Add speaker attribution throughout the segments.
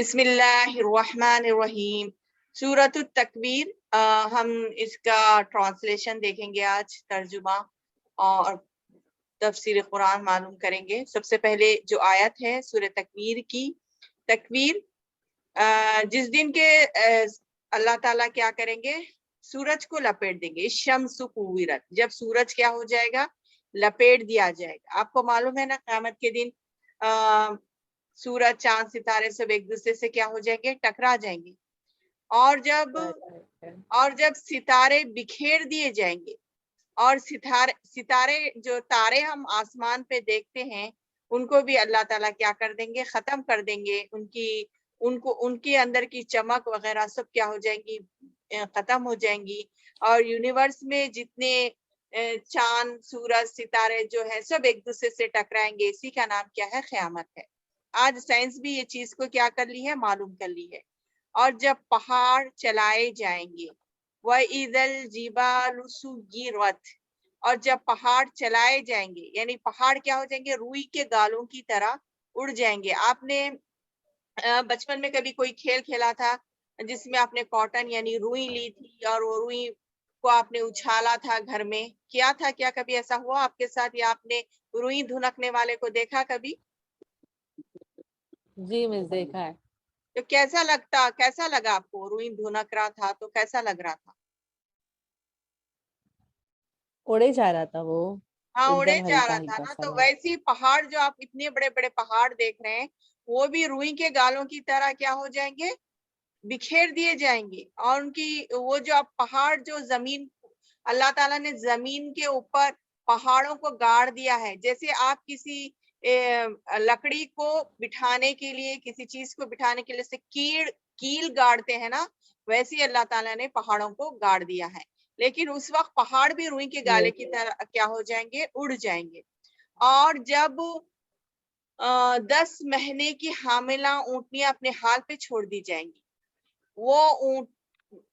Speaker 1: بسم اللہ الرحمن الرحیم، سورۃ التکویر۔ ہم اس کا ٹرانسلیشن دیکھیں گے آج، ترجمہ اور تفسیر قرآن معلوم کریں گے۔ سب سے پہلے جو آیت ہے سورہ تکویر کی، تکویر جس دن کے اللہ تعالیٰ کیا کریں گے، سورج کو لپیٹ دیں گے۔ الشمس کوورت، جب سورج کیا ہو جائے گا، لپیٹ دیا جائے گا۔ آپ کو معلوم ہے نا، قیامت کے دن سورج چاند ستارے سب ایک دوسرے سے کیا ہو جائیں گے، ٹکرا جائیں گے۔ اور جب ستارے بکھیر دیے جائیں گے، اور ستارے جو تارے ہم آسمان پہ دیکھتے ہیں ان کو بھی اللہ تعالیٰ کیا کر دیں گے، ختم کر دیں گے۔ ان کے اندر کی چمک وغیرہ سب کیا ہو جائیں گی، ختم ہو جائیں گی۔ اور یونیورس میں جتنے چاند سورج ستارے جو ہے سب ایک دوسرے سے ٹکرائیں گے۔ اسی کا نام کیا ہے، قیامت ہے۔ آج سائنس بھی یہ چیز کو کیا کر لی ہے، معلوم کر لی ہے۔ اور جب پہاڑ چلائے جائیں گے، وَإِذَا الْجِبَالُ سُيِّرَتْ، اور جب پہاڑ چلائے جائیں گے، یعنی پہاڑ کیا ہو جائیں گے، روئی کے گالوں کی طرح اڑ جائیں گے۔ آپ نے بچپن میں کبھی کوئی کھیل کھیلا تھا جس میں آپ نے کاٹن یعنی روئی لی تھی اور وہ روئی کو آپ نے اچھالا تھا گھر میں، کیا تھا؟ کیا کبھی ایسا ہوا آپ کے ساتھ، یا آپ نے روئی دھنکنے والے کو دیکھا کبھی؟
Speaker 2: جی میں دیکھا ہے۔
Speaker 1: تو کیسا لگا آپ کو؟ روئی دھنک رہا تھا تو کیسا لگ رہا تھا؟
Speaker 2: اڑے جا رہا تھا وہ،
Speaker 1: ہاں،
Speaker 2: ایک
Speaker 1: اڑے
Speaker 2: دم
Speaker 1: جا
Speaker 2: ہلکا
Speaker 1: رہا تھا
Speaker 2: ہلکا
Speaker 1: نا۔
Speaker 2: سا
Speaker 1: تو
Speaker 2: لگا۔
Speaker 1: ویسی پہاڑ جو آپ اتنے بڑے بڑے پہاڑ دیکھ رہے ہیں، وہ بھی روئی کے گالوں کی طرح کیا ہو جائیں گے، بکھیر دیے جائیں گے۔ اور ان کی وہ جو آپ پہاڑ جو زمین، اللہ تعالیٰ نے زمین کے اوپر پہاڑوں کو گاڑ دیا ہے۔ جیسے آپ کسی لکڑی کو بٹھانے کے لیے، کسی چیز کو بٹھانے کے لیے سے کیل گاڑتے ہیں نا، ویسے ہی اللہ تعالیٰ نے پہاڑوں کو گاڑ دیا ہے۔ لیکن اس وقت پہاڑ بھی روئی کے گالے کی طرح کیا ہو جائیں گے، اڑ جائیں گے۔ اور جب 10 مہینے کی حاملہ اونٹنیاں اپنے حال پہ چھوڑ دی جائیں گی، وہ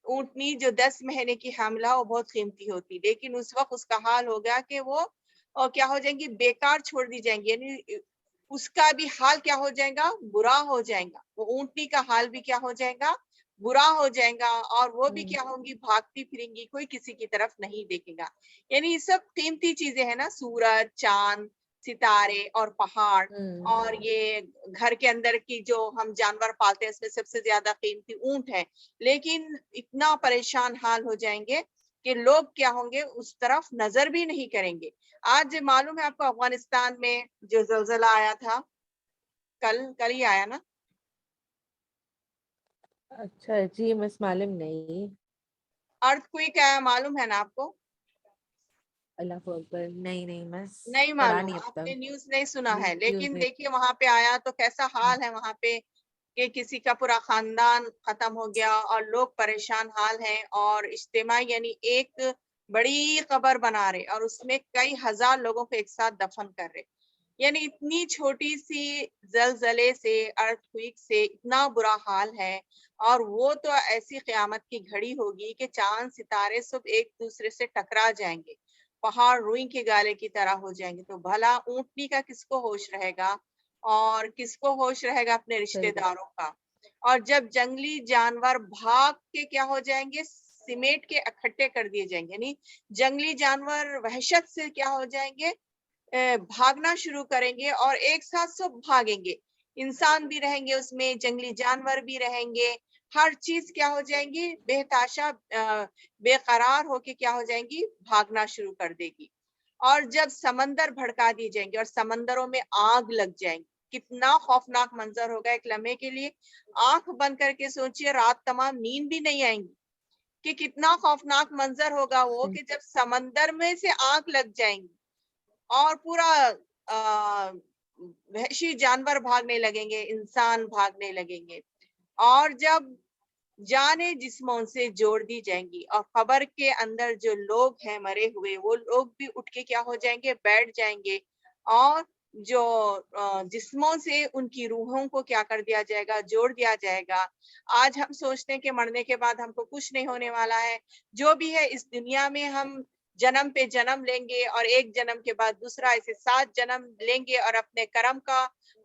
Speaker 1: اونٹنی جو 10 مہینے کی حاملہ، وہ بہت قیمتی ہوتی، لیکن اس وقت اس کا حال ہو گیا کہ وہ کیا ہو جائیں گی، بیکار چھوڑ دی جائیں گی، یعنی اس کا بھی حال کیا ہو جائے گا، برا ہو جائے گا۔ وہ اونٹنی کا حال بھی کیا ہو جائے گا، برا ہو جائے گا۔ اور وہ بھی کیا ہوں گی، بھاگتی پھریں گی، کوئی کسی کی طرف نہیں دیکھے گا۔ یعنی یہ سب قیمتی چیزیں ہیں نا، سورج، چاند، ستارے اور پہاڑ، اور یہ گھر کے اندر کی جو ہم جانور پالتے ہیں اس میں سب سے زیادہ قیمتی اونٹ ہے۔ لیکن اتنا پریشان حال ہو جائیں گے کہ لوگ کیا ہوں گے، اس طرف نظر بھی نہیں کریں گے۔ آج معلوم ہے آپ کو، افغانستان میں جو زلزلہ آیا تھا، کل ہی آیا نا؟
Speaker 2: اچھا جی، مس معلوم نہیں۔
Speaker 1: ارتھ کوئک آیا، معلوم ہے نا آپ کو؟
Speaker 2: اللہ اکبر، نہیں مس
Speaker 1: نہیں
Speaker 2: پڑھا
Speaker 1: معلوم،
Speaker 2: نہیں اب
Speaker 1: آپ نے
Speaker 2: تک۔
Speaker 1: نیوز نہیں سنا ہے؟
Speaker 2: نیوز
Speaker 1: لیکن
Speaker 2: نہیں۔
Speaker 1: دیکھیے وہاں پہ آیا تو کیسا حال ہے وہاں پہ، کہ کسی کا پورا خاندان ختم ہو گیا اور لوگ پریشان حال ہیں۔ اور اجتماع یعنی ایک بڑی قبر بنا رہے اور اس میں کئی ہزار لوگوں کو ایک ساتھ دفن کر رہے۔ یعنی اتنی چھوٹی سی زلزلے سے، ارتھ کوئک سے اتنا برا حال ہے۔ اور وہ تو ایسی قیامت کی گھڑی ہوگی کہ چاند ستارے سب ایک دوسرے سے ٹکرا جائیں گے، پہاڑ روئی کے گالے کی طرح ہو جائیں گے۔ تو بھلا اونٹنی کا کس کو ہوش رہے گا، اور کس کو ہوش رہے گا اپنے رشتہ داروں کا۔ اور جب جنگلی جانور بھاگ کے کیا ہو جائیں گے، سمیٹ کے اکٹھے کر دیے جائیں گے، یعنی جنگلی جانور وحشت سے کیا ہو جائیں گے، بھاگنا شروع کریں گے، اور ایک ساتھ سب بھاگیں گے۔ انسان بھی رہیں گے اس میں، جنگلی جانور بھی رہیں گے، ہر چیز کیا ہو جائیں گی، بے تاشا بے قرار ہو کے کیا ہو جائیں گی، بھاگنا شروع کر دے گی۔ اور جب سمندر بھڑکا دی جائیں گے اور سمندروں میں آگ لگ جائیں گی، کتنا خوفناک منظر ہوگا ایک لمحے کے لیے۔ آنکھ بند کر کے سوچئے، رات تمام نیند بھی نہیں آئیں گی کہ کتنا خوفناک منظر ہوگا وہ، کہ جب سمندر میں سے آگ لگ جائیں گی اور پورا وحشی جانور بھاگنے لگیں گے، انسان بھاگنے لگیں گے۔ اور جب جانے جسموں سے جوڑ دی جائیں گی اور قبر کے اندر جو لوگ ہیں مرے ہوئے، وہ لوگ بھی اٹھ کے کیا ہو جائیں گے، بیٹھ جائیں گے، اور جو جسموں سے ان کی روحوں کو کیا کر دیا جائے گا، جوڑ دیا جائے گا۔ آج ہم سوچتے ہیں کہ مرنے کے بعد ہم کو کچھ نہیں ہونے والا ہے۔ جو بھی ہے اس دنیا میں ہم جنم پہ جنم لیں گے، اور ایک جنم کے بعد دوسرا، ایسے 7 جنم لیں گے، اور اپنے کرم کا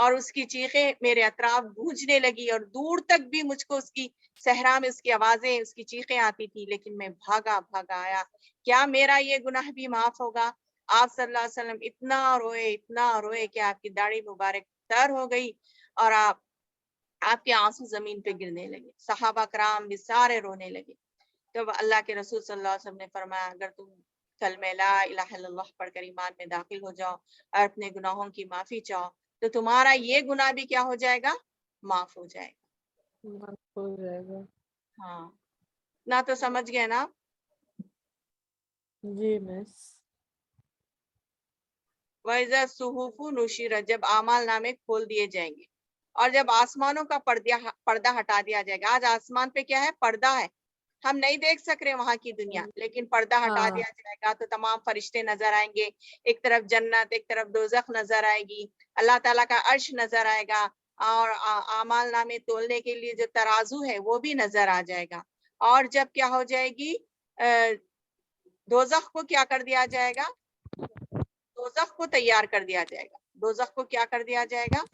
Speaker 1: اور اس کی چیخیں میرے اطراف گونجنے لگی اور دور تک بھی مجھ کو اس کی صحرا میں اس کی آوازیں اس کی چیخیں آتی تھی، لیکن میں بھاگا آیا، کیا میرا یہ گناہ بھی معاف ہوگا؟ آپ صلی اللہ علیہ وسلم اتنا روئے کہ آپ کی داڑھی مبارک تر ہو گئی اور آپ کے آنسو زمین پہ گرنے لگے، صحابہ کرام بھی سارے رونے لگے۔ تو اللہ کے رسول صلی اللہ علیہ وسلم نے فرمایا اگر تم کلمہ لا الہ الا اللہ پڑھ کر ایمان میں داخل ہو جاؤ اور اپنے گناہوں کی معافی چاہو تو تمہارا یہ گناہ بھی کیا ہو جائے گا؟ معاف ہو جائے گا۔
Speaker 2: معاف ہو جائے گا۔
Speaker 1: ہاں، نہ تو سمجھ گئے نا؟
Speaker 2: جی مس۔
Speaker 1: وَإِذَا الصُّحُفُ نُشِرَتْ، جب اعمال نامے کھول دیے جائیں گے اور جب آسمانوں کا پردہ ہٹا دیا جائے گا۔ آج آسمان پہ کیا ہے؟ پردہ ہے، ہم نہیں دیکھ سک رہے وہاں کی دنیا، لیکن پردہ ہٹا
Speaker 2: ہاں
Speaker 1: دیا جائے گا تو تمام فرشتے نظر آئیں گے، ایک طرف جنت ایک طرف دوزخ نظر آئے گی، اللہ تعالیٰ کا عرش نظر آئے گا اور اعمال نامے تولنے کے لیے جو ترازو ہے وہ بھی نظر آ جائے گا۔ اور جب کیا ہو جائے گی، دوزخ کو کیا کر دیا جائے گا؟ دوزخ کو تیار کر دیا جائے گا۔ دوزخ کو کیا کر دیا جائے گا؟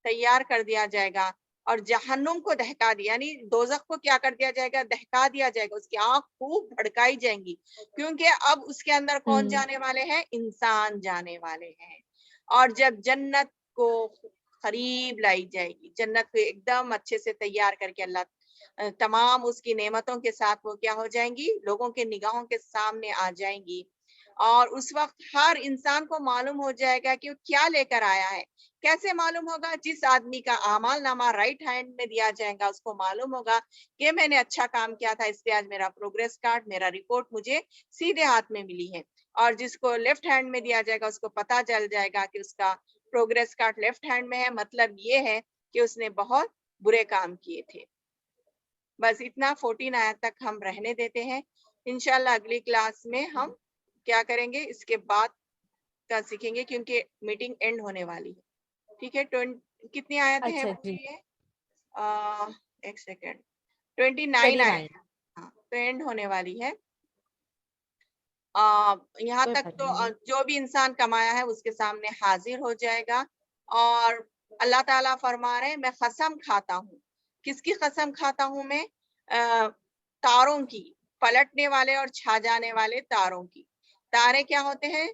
Speaker 1: تیار کر دیا جائے گا۔ اور جہنم کو دہکا دیا، یعنی دوزخ کو کیا کر دیا جائے گا؟ دہکا دیا جائے گا، اس کی آنکھ خوب بھڑکائی جائیں گی، کیونکہ اب اس کے اندر کون جانے والے ہیں؟ انسان جانے والے ہیں۔ اور جب جنت کو قریب لائی جائے گی، جنت کو ایک دم اچھے سے تیار کر کے اللہ تمام اس کی نعمتوں کے ساتھ وہ کیا ہو جائیں گی؟ لوگوں کے نگاہوں کے سامنے آ جائیں گی، اور اس وقت ہر انسان کو معلوم ہو جائے گا کہ وہ کیا لے کر آیا ہے۔ کیسے معلوم ہوگا؟ جس آدمی کا اعمال نامہ رائٹ ہینڈ میں دیا جائے گا اس کو معلوم ہوگا کہ میں نے اچھا کام کیا تھا، اس لیے آج میرا پروگریس کارڈ میرا رپورٹ مجھے سیدھے ہاتھ میں ملی ہے۔ اور جس کو لیفٹ ہینڈ میں دیا جائے گا اس کو پتا چل جائے گا کہ اس کا پروگریس کارڈ لیفٹ ہینڈ میں ہے، مطلب یہ ہے کہ اس نے بہت برے کام کیے تھے۔ بس اتنا 14 آیت تک ہم رہنے دیتے ہیں، انشاءاللہ اگلی کلاس میں ہم کیا کریں گے اس کے بعد کا سیکھیں گے، کیونکہ میٹنگ اینڈ ہونے والی ہے۔ ٹھیک ہے، کتنی آیتیں ہیں
Speaker 2: اچھا جی،
Speaker 1: بچی؟ ایک سیکنڈ، 29 آیتیں،
Speaker 2: 29
Speaker 1: ہاں تو اینڈ ہونے والی ہے۔ یہاں
Speaker 2: کوئی
Speaker 1: تک
Speaker 2: بات
Speaker 1: تو
Speaker 2: نہیں۔
Speaker 1: جو بھی انسان کمایا ہے اس کے سامنے حاضر ہو جائے گا، اور اللہ تعالیٰ فرما رہے ہیں میں قسم کھاتا ہوں۔ کس کی قسم کھاتا ہوں میں؟ تاروں کی، پلٹنے والے اور چھا جانے والے تاروں کی۔ تارے کیا ہوتے ہیں؟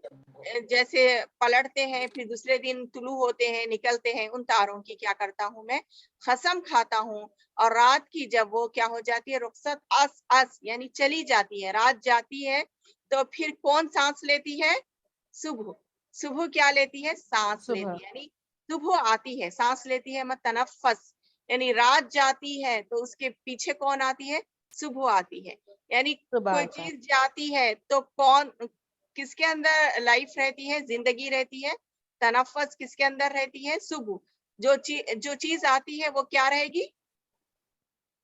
Speaker 1: جیسے پلٹتے ہیں پھر دوسرے دن طلوع ہوتے ہیں نکلتے ہیں، ان تاروں کی کیا کرتا ہوں میں؟ قسم کھاتا ہوں۔ اور رات کی جب وہ کیا ہو جاتی ہے؟ رخصت یعنی چلی جاتی ہے، رات جاتی ہے تو پھر کون سانس لیتی ہے؟ صبح۔ صبح کیا لیتی ہے؟ سانس
Speaker 2: صبح،
Speaker 1: لیتی ہے، یعنی صبح آتی ہے، سانس لیتی ہے، متنفس، یعنی رات جاتی ہے تو اس کے پیچھے کون آتی ہے؟ صبح آتی ہے۔ یعنی
Speaker 2: صبح
Speaker 1: کوئی
Speaker 2: آتا ہے۔
Speaker 1: چیز جاتی ہے تو کس کے اندر لائف رہتی ہے؟ زندگی رہتی ہے۔ تنفس کس کے اندر رہتی ہے؟ صبح۔ جو چیز آتی ہے وہ کیا رہے گی؟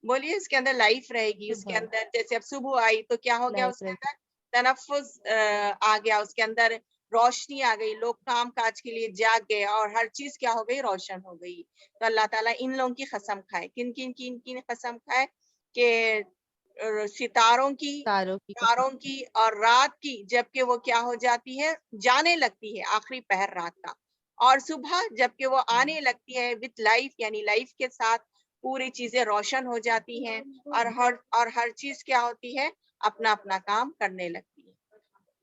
Speaker 1: بولیے، اس کے اندر لائف رہے گی، اس کے
Speaker 2: صبح
Speaker 1: اندر جیسے اب صبح آئی تو کیا ہو گیا؟ اس
Speaker 2: لائف
Speaker 1: کے
Speaker 2: رہتی۔
Speaker 1: اندر تنفس آ گیا، اس کے اندر روشنی آ گئی، لوگ کام کاج کے لیے جاگ گئے اور ہر چیز کیا ہو گئی؟ روشن ہو گئی۔ تو اللہ تعالیٰ ان لوگوں کی قسم کھائے، کن قسم کھائے؟ کہ ستاروں کی،
Speaker 2: تاروں کی قسم۔
Speaker 1: تاروں کی اور رات کی، جبکہ وہ کیا ہو جاتی ہے؟ جانے لگتی ہے، آخری پہر رات کا۔ اور صبح جبکہ وہ آنے لگتی ہے وتھ لائف، یعنی لائف کے ساتھ پوری چیزیں روشن ہو جاتی ہیں، اور ہر چیز کیا ہوتی ہے؟ اپنا اپنا کام کرنے لگتی ہے۔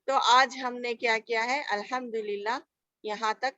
Speaker 1: تو آج ہم نے کیا کیا ہے؟ الحمدللہ یہاں تک